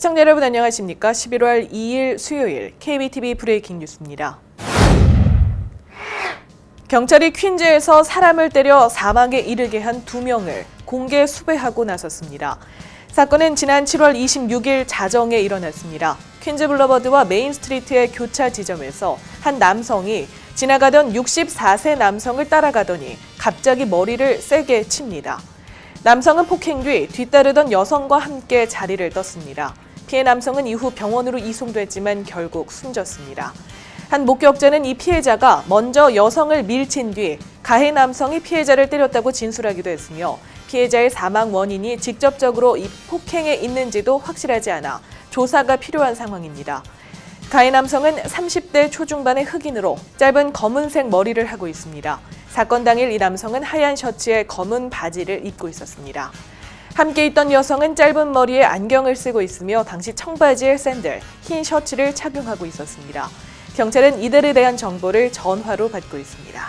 시청자 여러분 안녕하십니까? 11월 2일 수요일 KBTV 브레이킹 뉴스입니다. 경찰이 퀸즈에서 사람을 때려 사망에 이르게 한 2명을 공개 수배하고 나섰습니다. 사건은 지난 7월 26일 자정에 일어났습니다. 퀸즈 블러버드와 메인 스트리트의 교차 지점에서 한 남성이 지나가던 64세 남성을 따라가더니 갑자기 머리를 세게 칩니다. 남성은 폭행 뒤 뒤따르던 여성과 함께 자리를 떴습니다. 피해 남성은 이후 병원으로 이송됐지만 결국 숨졌습니다. 한 목격자는 이 피해자가 먼저 여성을 밀친 뒤 가해 남성이 피해자를 때렸다고 진술하기도 했으며 피해자의 사망 원인이 직접적으로 이 폭행에 있는지도 확실하지 않아 조사가 필요한 상황입니다. 가해 남성은 30대 초중반의 흑인으로 짧은 검은색 머리를 하고 있습니다. 사건 당일 이 남성은 하얀 셔츠에 검은 바지를 입고 있었습니다. 함께 있던 여성은 짧은 머리에 안경을 쓰고 있으며 당시 청바지에 샌들, 흰 셔츠를 착용하고 있었습니다. 경찰은 이들에 대한 정보를 전화로 받고 있습니다.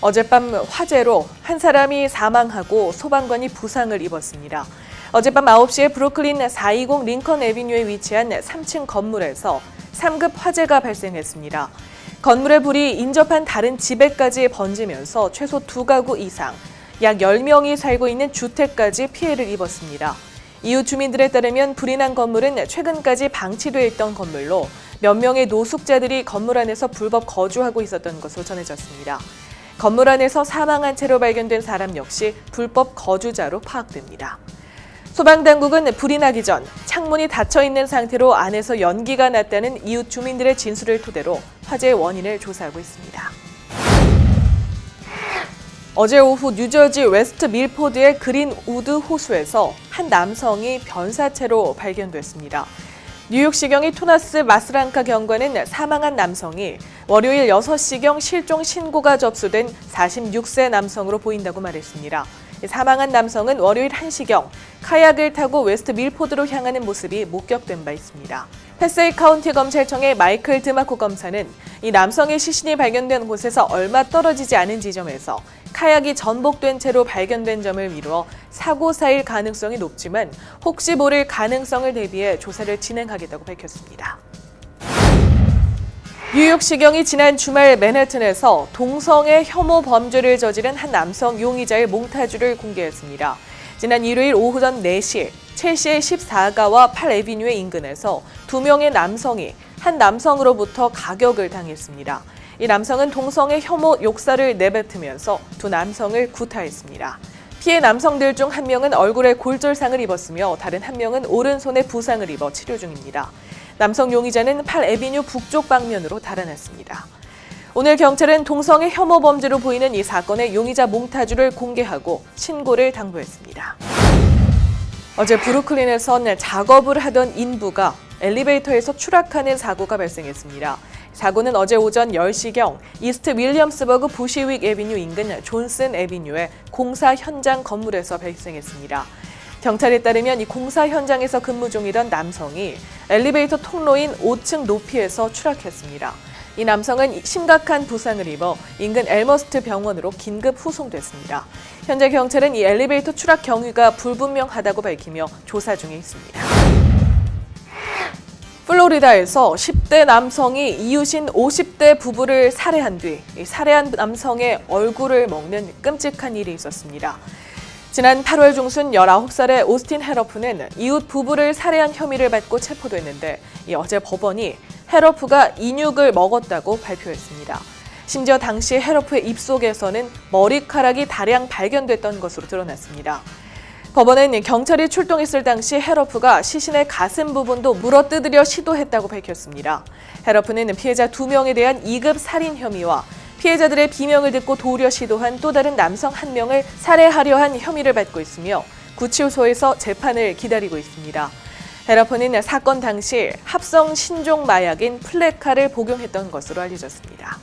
어젯밤 화재로 한 사람이 사망하고 소방관이 부상을 입었습니다. 어젯밤 9시에 브루클린 420 링컨 애비뉴에 위치한 3층 건물에서 3급 화재가 발생했습니다. 건물의 불이 인접한 다른 집에까지 번지면서 최소 2가구 이상, 약 10명이 살고 있는 주택까지 피해를 입었습니다. 이웃 주민들에 따르면 불이 난 건물은 최근까지 방치돼 있던 건물로 몇 명의 노숙자들이 건물 안에서 불법 거주하고 있었던 것으로 전해졌습니다. 건물 안에서 사망한 채로 발견된 사람 역시 불법 거주자로 파악됩니다. 소방당국은 불이 나기 전 창문이 닫혀 있는 상태로 안에서 연기가 났다는 이웃 주민들의 진술을 토대로 화재의 원인을 조사하고 있습니다. 어제 오후 뉴저지 웨스트 밀포드의 그린우드 호수에서 한 남성이 변사체로 발견됐습니다. 뉴욕시경의 토마스 마스랑카 경관은 사망한 남성이 월요일 6시경 실종 신고가 접수된 46세 남성으로 보인다고 말했습니다. 사망한 남성은 월요일 1시경 카약을 타고 웨스트 밀포드로 향하는 모습이 목격된 바 있습니다. 패세이 카운티 검찰청의 마이클 드마코 검사는 이 남성의 시신이 발견된 곳에서 얼마 떨어지지 않은 지점에서 카약이 전복된 채로 발견된 점을 미루어 사고사일 가능성이 높지만 혹시 모를 가능성을 대비해 조사를 진행하겠다고 밝혔습니다. 뉴욕시경이 지난 주말 맨해튼에서 동성애 혐오 범죄를 저지른 한 남성 용의자의 몽타주를 공개했습니다. 지난 일요일 오후 전 4시 첼시의 14가와 8애비뉴의 인근에서 2명의 남성이 한 남성으로부터 가격을 당했습니다. 이 남성은 동성애 혐오 욕설을 내뱉으면서 두 남성을 구타했습니다. 피해 남성들 중 한 명은 얼굴에 골절상을 입었으며 다른 한 명은 오른손에 부상을 입어 치료 중입니다. 남성 용의자는 8애비뉴 북쪽 방면으로 달아났습니다. 오늘 경찰은 동성애 혐오 범죄로 보이는 이 사건의 용의자 몽타주를 공개하고 신고를 당부했습니다. 어제 브루클린에선 작업을 하던 인부가 엘리베이터에서 추락하는 사고가 발생했습니다. 사고는 어제 오전 10시경 이스트 윌리엄스버그 부시윅 애비뉴 인근 존슨 애비뉴의 공사 현장 건물에서 발생했습니다. 경찰에 따르면 이 공사 현장에서 근무 중이던 남성이 엘리베이터 통로인 5층 높이에서 추락했습니다. 이 남성은 심각한 부상을 입어 인근 엘머스트 병원으로 긴급 후송됐습니다. 현재 경찰은 이 엘리베이터 추락 경위가 불분명하다고 밝히며 조사 중에 있습니다. 플로리다에서 10대 남성이 이웃인 50대 부부를 살해한 뒤 살해한 남성의 얼굴을 먹는 끔찍한 일이 있었습니다. 지난 8월 중순 19살의 오스틴 헤러프는 이웃 부부를 살해한 혐의를 받고 체포됐는데 어제 법원이 헤러프가 인육을 먹었다고 발표했습니다. 심지어 당시 헤러프의 입속에서는 머리카락이 다량 발견됐던 것으로 드러났습니다. 법원은 경찰이 출동했을 당시 헤러프가 시신의 가슴 부분도 물어뜯으려 시도했다고 밝혔습니다. 헤러프는 피해자 2명에 대한 2급 살인 혐의와 피해자들의 비명을 듣고 도우려 시도한 또 다른 남성 1명을 살해하려 한 혐의를 받고 있으며 구치소에서 재판을 기다리고 있습니다. 헤러프는 사건 당시 합성 신종 마약인 플레카를 복용했던 것으로 알려졌습니다.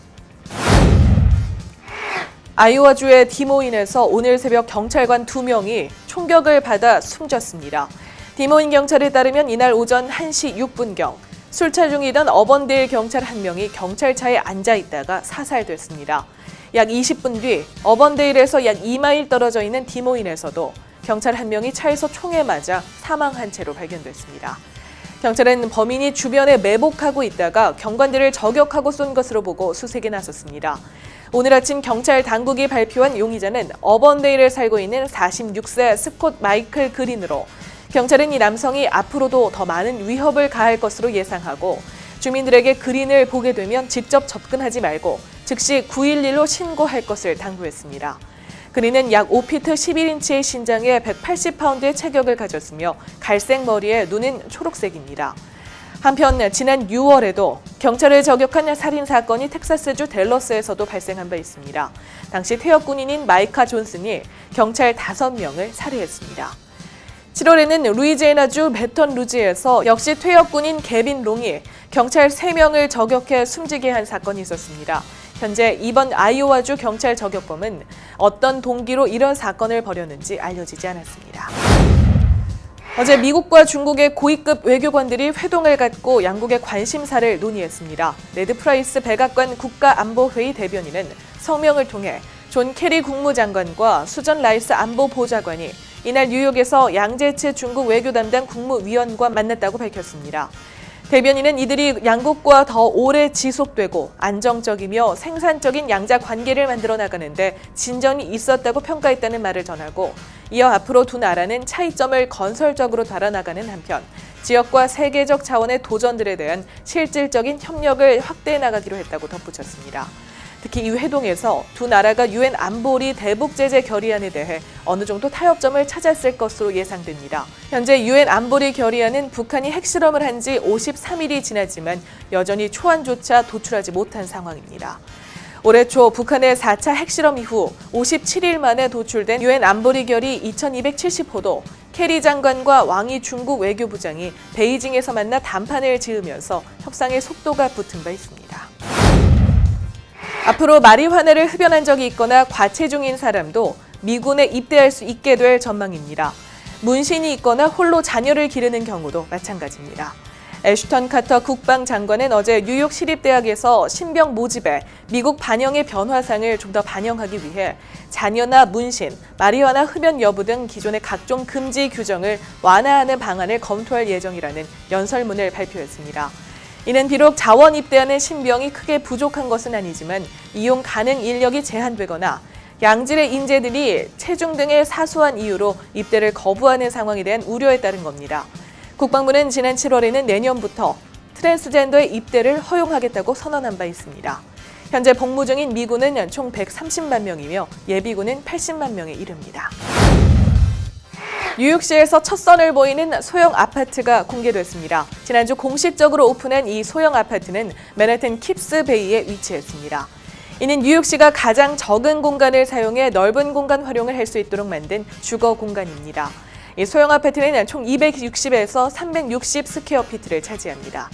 아이오와주의 디모인에서 오늘 새벽 경찰관 2명이 총격을 받아 숨졌습니다. 디모인 경찰에 따르면 이날 오전 1시 6분경 술차 중이던 어번데일 경찰 1명이 경찰차에 앉아 있다가 사살됐습니다. 약 20분 뒤 어번데일에서 약 2마일 떨어져 있는 디모인에서도 경찰 한 명이 차에서 총에 맞아 사망한 채로 발견됐습니다. 경찰은 범인이 주변에 매복하고 있다가 경관들을 저격하고 쏜 것으로 보고 수색에 나섰습니다. 오늘 아침 경찰 당국이 발표한 용의자는 어번데일에 살고 있는 46세 스콧 마이클 그린으로 경찰은 이 남성이 앞으로도 더 많은 위협을 가할 것으로 예상하고 주민들에게 그린을 보게 되면 직접 접근하지 말고 즉시 911로 신고할 것을 당부했습니다. 그린은 약 5피트 11인치의 신장에 180파운드의 체격을 가졌으며 갈색 머리에 눈은 초록색입니다. 한편 지난 6월에도 경찰을 저격한 살인 사건이 텍사스주 댈러스에서도 발생한 바 있습니다. 당시 퇴역 군인인 마이카 존슨이 경찰 5명을 살해했습니다. 7월에는 루이지애나주 배턴 루지에서 역시 퇴역 군인 개빈 롱이 경찰 3명을 저격해 숨지게 한 사건이 있었습니다. 현재 이번 아이오와주 경찰 저격범은 어떤 동기로 이런 사건을 벌였는지 알려지지 않았습니다. 어제 미국과 중국의 고위급 외교관들이 회동을 갖고 양국의 관심사를 논의했습니다. 네드 프라이스 백악관 국가안보회의 대변인은 성명을 통해 존 케리 국무장관과 수전 라이스 안보보좌관이 이날 뉴욕에서 양제츠 중국 외교 담당 국무위원과 만났다고 밝혔습니다. 대변인은 이들이 양국과 더 오래 지속되고 안정적이며 생산적인 양자 관계를 만들어 나가는데 진전이 있었다고 평가했다는 말을 전하고 이어 앞으로 두 나라는 차이점을 건설적으로 달아나가는 한편 지역과 세계적 차원의 도전들에 대한 실질적인 협력을 확대해 나가기로 했다고 덧붙였습니다. 특히 이 회동에서 두 나라가 유엔 안보리 대북 제재 결의안에 대해 어느 정도 타협점을 찾았을 것으로 예상됩니다. 현재 유엔 안보리 결의안은 북한이 핵실험을 한 지 53일이 지났지만 여전히 초안조차 도출하지 못한 상황입니다. 올해 초 북한의 4차 핵실험 이후 57일 만에 도출된 유엔 안보리 결의 2270호도 케리 장관과 왕이 중국 외교부장이 베이징에서 만나 담판을 지으면서 협상의 속도가 붙은 바 있습니다. 앞으로 마리화나를 흡연한 적이 있거나 과체중인 사람도 미군에 입대할 수 있게 될 전망입니다. 문신이 있거나 홀로 자녀를 기르는 경우도 마찬가지입니다. 애슈턴 카터 국방장관은 어제 뉴욕 시립대학에서 신병 모집에 미국 반영의 변화상을 좀 더 반영하기 위해 자녀나 문신, 마리화나 흡연 여부 등 기존의 각종 금지 규정을 완화하는 방안을 검토할 예정이라는 연설문을 발표했습니다. 이는 비록 자원 입대하는 신병이 크게 부족한 것은 아니지만 이용 가능 인력이 제한되거나 양질의 인재들이 체중 등의 사소한 이유로 입대를 거부하는 상황에 대한 우려에 따른 겁니다. 국방부는 지난 7월에는 내년부터 트랜스젠더의 입대를 허용하겠다고 선언한 바 있습니다. 현재 복무 중인 미군은 총 130만 명이며 예비군은 80만 명에 이릅니다. 뉴욕시에서 첫 선을 보이는 소형 아파트가 공개됐습니다. 지난주 공식적으로 오픈한 이 소형 아파트는 맨해튼 킵스베이에 위치했습니다. 이는 뉴욕시가 가장 적은 공간을 사용해 넓은 공간 활용을 할 수 있도록 만든 주거 공간입니다. 이 소형 아파트는 총 260에서 360 스퀘어피트를 차지합니다.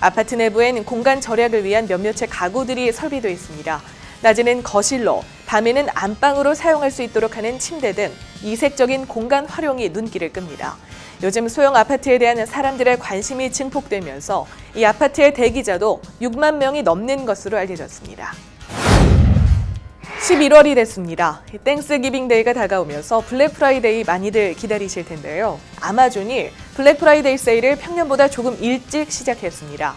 아파트 내부엔 공간 절약을 위한 몇몇의 가구들이 설비되어 있습니다. 낮에는 거실로, 밤에는 안방으로 사용할 수 있도록 하는 침대 등 이색적인 공간 활용이 눈길을 끕니다. 요즘 소형 아파트에 대한 사람들의 관심이 증폭되면서 이 아파트의 대기자도 6만 명이 넘는 것으로 알려졌습니다. 11월이 됐습니다. 땡스기빙 데이가 다가오면서 블랙 프라이데이 많이들 기다리실 텐데요. 아마존이 블랙 프라이데이 세일을 평년보다 조금 일찍 시작했습니다.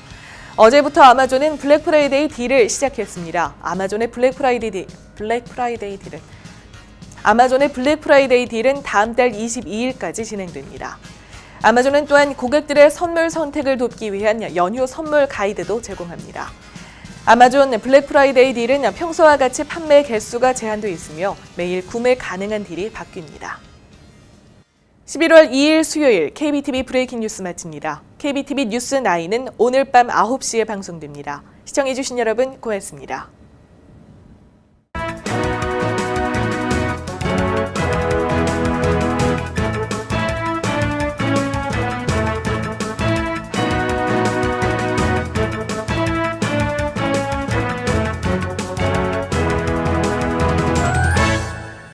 어제부터 아마존은 블랙 프라이데이 딜을 시작했습니다. 아마존의 블랙 프라이데이 딜은 다음 달 22일까지 진행됩니다. 아마존은 또한 고객들의 선물 선택을 돕기 위한 연휴 선물 가이드도 제공합니다. 아마존 블랙 프라이데이 딜은 평소와 같이 판매 개수가 제한되어 있으며 매일 구매 가능한 딜이 바뀝니다. 11월 2일 수요일 KBTV 브레이킹 뉴스 마칩니다. KBTV 뉴스 9은 오늘 밤 9시에 방송됩니다. 시청해주신 여러분 고맙습니다.